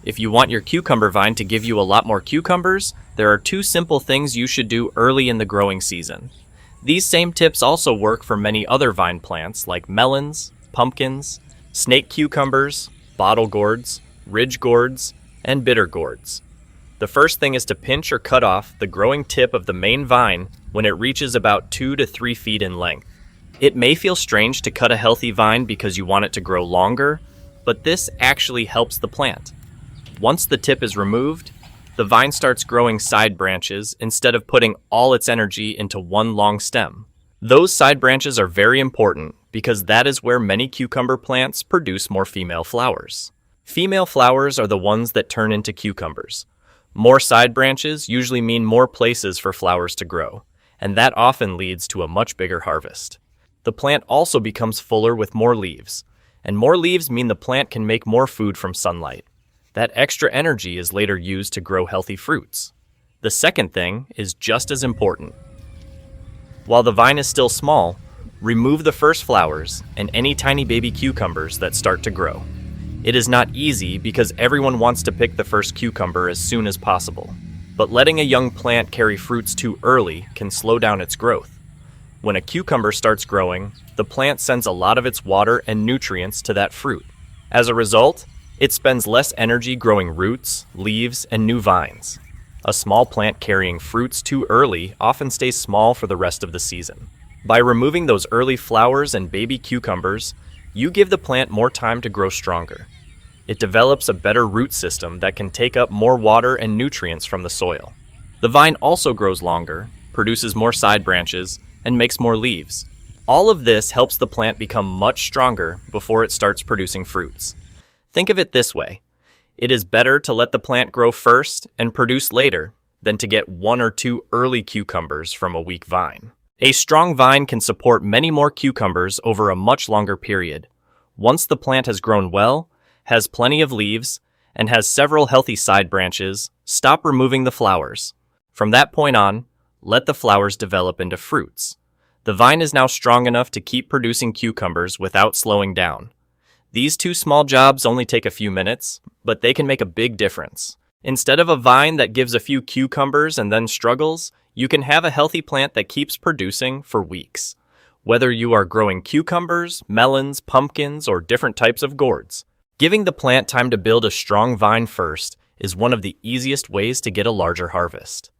If you want your cucumber vine to give you a lot more cucumbers, there are two simple things you should do early in the growing season. These same tips also work for many other vine plants like melons, pumpkins, snake cucumbers, bottle gourds, ridge gourds, and bitter gourds. The first thing is to pinch or cut off the growing tip of the main vine when it reaches about 2 to 3 feet in length. It may feel strange to cut a healthy vine because you want it to grow longer, but this actually helps the plant. Once the tip is removed, the vine starts growing side branches instead of putting all its energy into one long stem. Those side branches are very important because that is where many cucumber plants produce more female flowers. Female flowers are the ones that turn into cucumbers. More side branches usually mean more places for flowers to grow, and that often leads to a much bigger harvest. The plant also becomes fuller with more leaves, and more leaves mean the plant can make more food from sunlight. That extra energy is later used to grow healthy fruits. The second thing is just as important. While the vine is still small, remove the first flowers and any tiny baby cucumbers that start to grow. It is not easy because everyone wants to pick the first cucumber as soon as possible, but letting a young plant carry fruits too early can slow down its growth. When a cucumber starts growing, the plant sends a lot of its water and nutrients to that fruit. As a result, it spends less energy growing roots, leaves, and new vines. A small plant carrying fruits too early often stays small for the rest of the season. By removing those early flowers and baby cucumbers, you give the plant more time to grow stronger. It develops a better root system that can take up more water and nutrients from the soil. The vine also grows longer, produces more side branches, and makes more leaves. All of this helps the plant become much stronger before it starts producing fruits. Think of it this way. It is better to let the plant grow first and produce later than to get 1 or 2 early cucumbers from a weak vine. A strong vine can support many more cucumbers over a much longer period. Once the plant has grown well, has plenty of leaves, and has several healthy side branches, stop removing the flowers. From that point on, let the flowers develop into fruits. The vine is now strong enough to keep producing cucumbers without slowing down. These two small jobs only take a few minutes, but they can make a big difference. Instead of a vine that gives a few cucumbers and then struggles, you can have a healthy plant that keeps producing for weeks. Whether you are growing cucumbers, melons, pumpkins, or different types of gourds, giving the plant time to build a strong vine first is one of the easiest ways to get a larger harvest.